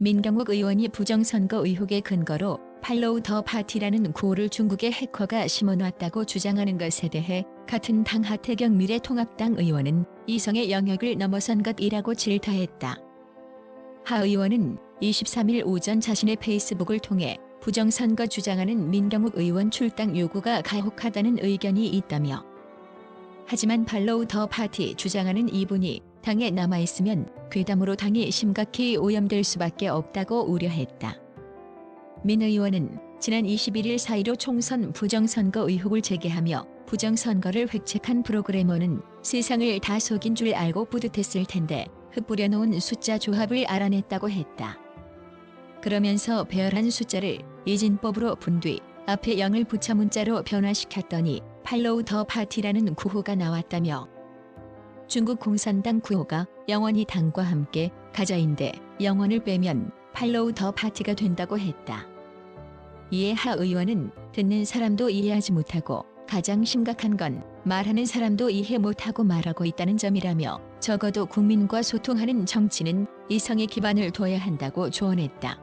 민경욱 의원이 부정선거 의혹의 근거로 팔로우 더 파티라는 구호를 중국의 해커가 심어놨다고 주장하는 것에 대해 같은 당 하태경 미래통합당 의원은 이성의 영역을 넘어선 것이라고 질타했다. 하 의원은 23일 오전 자신의 페이스북을 통해 부정선거 주장하는 민경욱 의원 출당 요구가 가혹하다는 의견이 있다며, 하지만 팔로우 더 파티 주장하는 이분이 당에 남아있으면 괴담으로 당이 심각히 오염될 수밖에 없다고 우려했다. 민 의원은 지난 21일 4.15 총선 부정선거 의혹을 제기하며 부정선거를 획책한 프로그래머는 세상을 다 속인 줄 알고 뿌듯했을 텐데 흩뿌려놓은 숫자 조합을 알아냈다고 했다. 그러면서 배열한 숫자를 이진법으로 분 뒤 앞에 0을 붙여 문자로 변화시켰더니 팔로우 더 파티라는 구호가 나왔다며, 중국 공산당 구호가 영원히 당과 함께 가자인데 영원을 빼면 팔로우 더 파티가 된다고 했다. 이에 하 의원은 듣는 사람도 이해하지 못하고 가장 심각한 건 말하는 사람도 이해 못하고 말하고 있다는 점이라며, 적어도 국민과 소통하는 정치는 이성의 기반을 둬야 한다고 조언했다.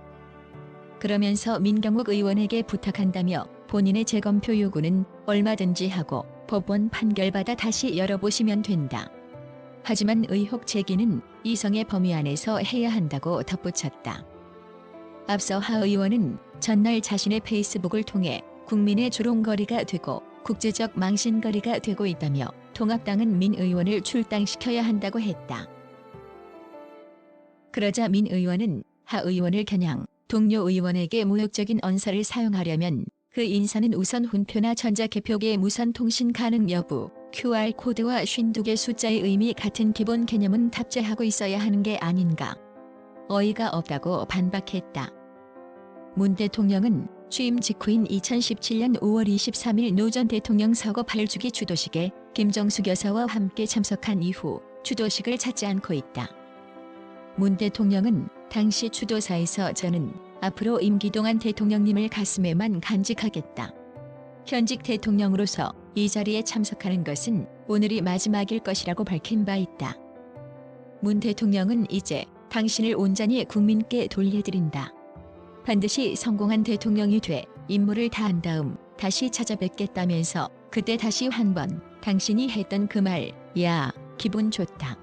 그러면서 민경욱 의원에게 부탁한다며 본인의 재검표 요구는 얼마든지 하고 법원 판결받아 다시 열어보시면 된다. 하지만 의혹 제기는 이성의 범위 안에서 해야 한다고 덧붙였다. 앞서 하 의원은 전날 자신의 페이스북을 통해 국민의 조롱거리가 되고 국제적 망신거리가 되고 있다며 통합당은 민 의원을 출당시켜야 한다고 했다. 그러자 민 의원은 하 의원을 겨냥 동료 의원에게 모욕적인 언사를 사용하려면 그 인사는 우선 훈표나 전자개표기의 무선 통신 가능 여부, QR코드와 52개 숫자의 의미 같은 기본 개념은 탑재하고 있어야 하는 게 아닌가. 어이가 없다고 반박했다. 문 대통령은 취임 직후인 2017년 5월 23일 노 전 대통령 서거 8주기 추도식에 김정숙 여사와 함께 참석한 이후 추도식을 찾지 않고 있다. 문 대통령은 당시 추도사에서 저는 앞으로 임기 동안 대통령님을 가슴에만 간직하겠다. 현직 대통령으로서 이 자리에 참석하는 것은 오늘이 마지막일 것이라고 밝힌 바 있다. 문 대통령은 이제 당신을 온전히 국민께 돌려드린다. 반드시 성공한 대통령이 돼 임무를 다한 다음 다시 찾아뵙겠다면서 그때 다시 한 번 당신이 했던 그 말, 야, 기분 좋다.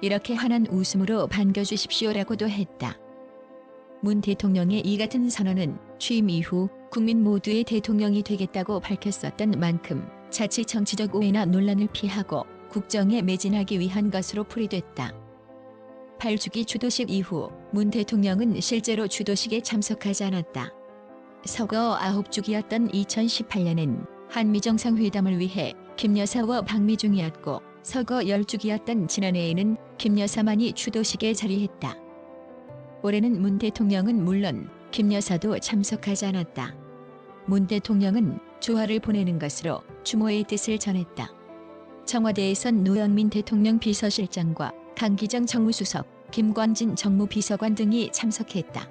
이렇게 환한 웃음으로 반겨주십시오라고도 했다. 문 대통령의 이 같은 선언은 취임 이후 국민 모두의 대통령이 되겠다고 밝혔었던 만큼 자칫 정치적 오해나 논란을 피하고 국정에 매진하기 위한 것으로 풀이됐다. 8주기 추도식 이후 문 대통령은 실제로 추도식에 참석하지 않았다. 서거 9주기였던 2018년엔 한미정상회담을 위해 김 여사와 방미 중이었고, 서거 10주기였던 지난해에는 김 여사만이 추도식에 자리했다. 올해는 문 대통령은 물론 김 여사도 참석하지 않았다. 문 대통령은 조화를 보내는 것으로 추모의 뜻을 전했다. 청와대에선 노영민 대통령 비서실장과 강기정 정무수석, 김광진 정무비서관 등이 참석했다.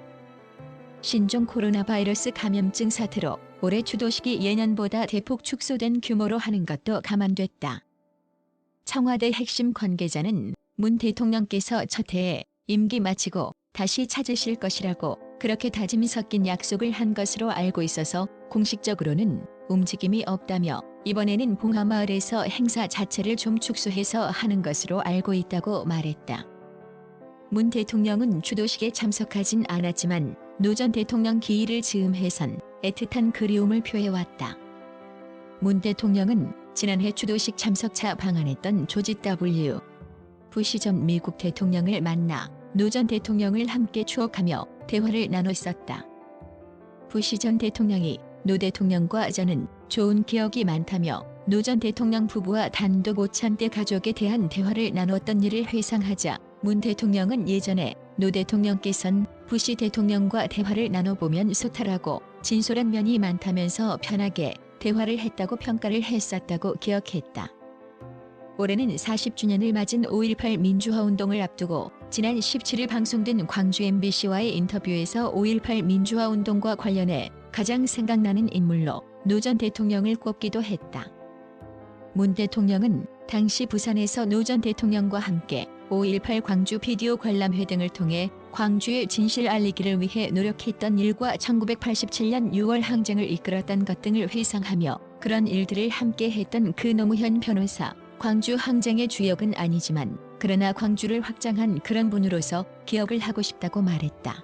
신종 코로나 바이러스 감염증 사태로 올해 추도식이 예년보다 대폭 축소된 규모로 하는 것도 감안됐다. 청와대 핵심 관계자는 문 대통령께서 첫 해에 임기 마치고 다시 찾으실 것이라고 그렇게 다짐이 섞인 약속을 한 것으로 알고 있어서 공식적으로는 움직임이 없다며, 이번에는 봉하마을에서 행사 자체를 좀 축소해서 하는 것으로 알고 있다고 말했다. 문 대통령은 추도식에 참석하진 않았지만 노 전 대통령 기일을 즈음해선 애틋한 그리움을 표해왔다. 문 대통령은 지난해 추도식 참석차 방한했던 조지 W. 부시 전 미국 대통령을 만나 노 전 대통령을 함께 추억하며 대화를 나눴었다. 부시 전 대통령이 노 대통령과 저는 좋은 기억이 많다며 노 전 대통령 부부와 단독 오찬 때 가족에 대한 대화를 나눴던 일을 회상하자 문 대통령은 예전에 노 대통령께선 부시 대통령과 대화를 나눠보면 소탈하고 진솔한 면이 많다면서 편하게 대화를 했다고 평가를 했었다고 기억했다. 올해는 40주년을 맞은 5.18 민주화운동을 앞두고 지난 17일 방송된 광주 MBC와의 인터뷰에서 5.18 민주화운동과 관련해 가장 생각나는 인물로 노 전 대통령을 꼽기도 했다. 문 대통령은 당시 부산에서 노 전 대통령과 함께 5.18 광주 비디오 관람회 등을 통해 광주의 진실 알리기를 위해 노력했던 일과 1987년 6월 항쟁을 이끌었던 것 등을 회상하며 그런 일들을 함께 했던 그 노무현 변호사, 광주 항쟁의 주역은 아니지만 그러나 광주를 확장한 그런 분으로서 기억을 하고 싶다고 말했다.